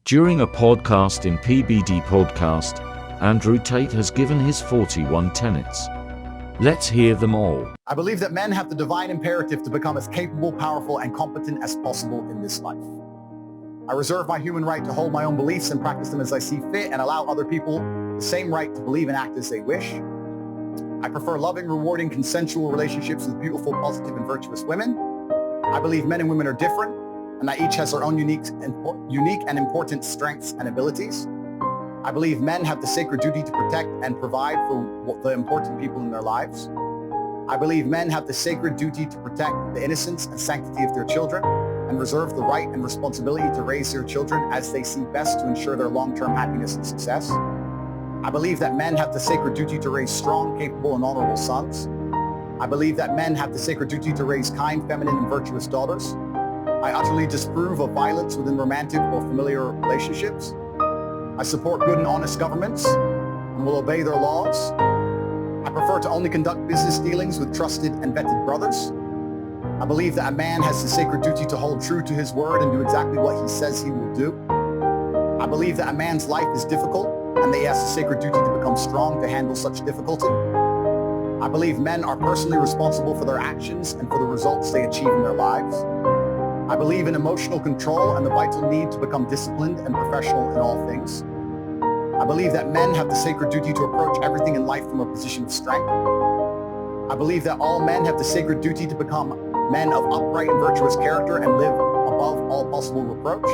During a podcast in PBD Podcast, Andrew Tate has given his 41 tenets. Let's hear them all. I believe that men have the divine imperative to become as capable, powerful, and competent as possible in this life. I reserve my human right to hold my own beliefs and practice them as I see fit and allow other people the same right to believe and act as they wish. I prefer loving, rewarding, consensual relationships with beautiful, positive, and virtuous women. I believe men and women are different and that each has their own unique and important strengths and abilities. I believe men have the sacred duty to protect and provide for the important people in their lives. I believe men have the sacred duty to protect the innocence and sanctity of their children and reserve the right and responsibility to raise their children as they see best to ensure their long-term happiness and success. I believe that men have the sacred duty to raise strong, capable, and honorable sons. I believe that men have the sacred duty to raise kind, feminine, and virtuous daughters. I utterly disapprove of violence within romantic or familiar relationships. I support good and honest governments and will obey their laws. I prefer to only conduct business dealings with trusted and vetted brothers. I believe that a man has the sacred duty to hold true to his word and do exactly what he says he will do. I believe that a man's life is difficult and that he has the sacred duty to become strong to handle such difficulty. I believe men are personally responsible for their actions and for the results they achieve in their lives. I believe in emotional control and the vital need to become disciplined and professional in all things. I believe that men have the sacred duty to approach everything in life from a position of strength. I believe that all men have the sacred duty to become men of upright and virtuous character and live above all possible reproach.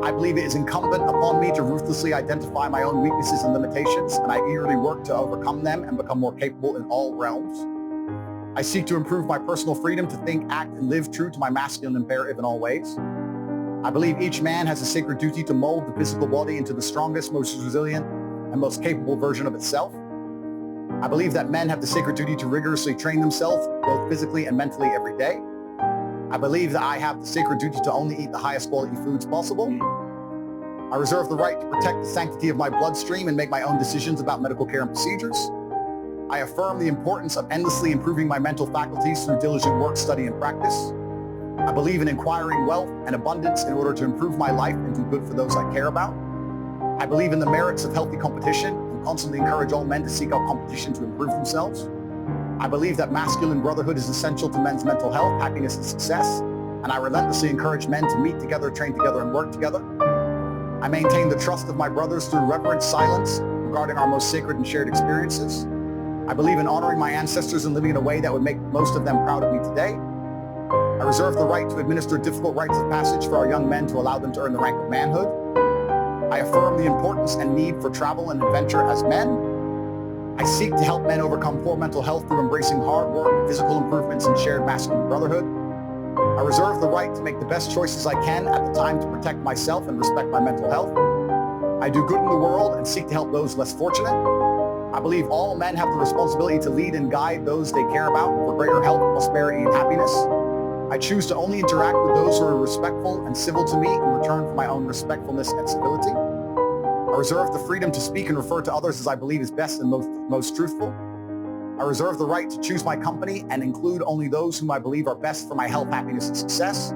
I believe it is incumbent upon me to ruthlessly identify my own weaknesses and limitations, and I eagerly work to overcome them and become more capable in all realms. I seek to improve my personal freedom to think, act, and live true to my masculine imperative in all ways. I believe each man has a sacred duty to mold the physical body into the strongest, most resilient, and most capable version of itself. I believe that men have the sacred duty to rigorously train themselves, both physically and mentally, every day. I believe that I have the sacred duty to only eat the highest quality foods possible. I reserve the right to protect the sanctity of my bloodstream and make my own decisions about medical care and procedures. I affirm the importance of endlessly improving my mental faculties through diligent work, study, and practice. I believe in acquiring wealth and abundance in order to improve my life and do good for those I care about. I believe in the merits of healthy competition and constantly encourage all men to seek out competition to improve themselves. I believe that masculine brotherhood is essential to men's mental health, happiness, and success, and I relentlessly encourage men to meet together, train together, and work together. I maintain the trust of my brothers through reverent silence regarding our most sacred and shared experiences. I believe in honoring my ancestors and living in a way that would make most of them proud of me today. I reserve the right to administer difficult rites of passage for our young men to allow them to earn the rank of manhood. I affirm the importance and need for travel and adventure as men. I seek to help men overcome poor mental health through embracing hard work, physical improvements, and shared masculine brotherhood. I reserve the right to make the best choices I can at the time to protect myself and respect my mental health. I do good in the world and seek to help those less fortunate. I believe all men have the responsibility to lead and guide those they care about for greater health, prosperity, and happiness. I choose to only interact with those who are respectful and civil to me in return for my own respectfulness and civility. I reserve the freedom to speak and refer to others as I believe is best and most truthful. I reserve the right to choose my company and include only those whom I believe are best for my health, happiness, and success.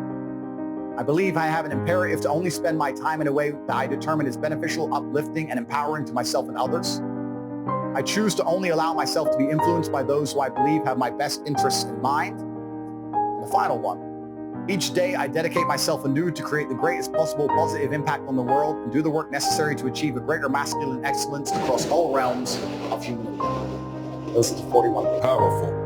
I believe I have an imperative to only spend my time in a way that I determine is beneficial, uplifting, and empowering to myself and others. I choose to only allow myself to be influenced by those who I believe have my best interests in mind. And the final one, each day I dedicate myself anew to create the greatest possible positive impact on the world and do the work necessary to achieve a greater masculine excellence across all realms of human endeavor. Those are the 41 days. Powerful.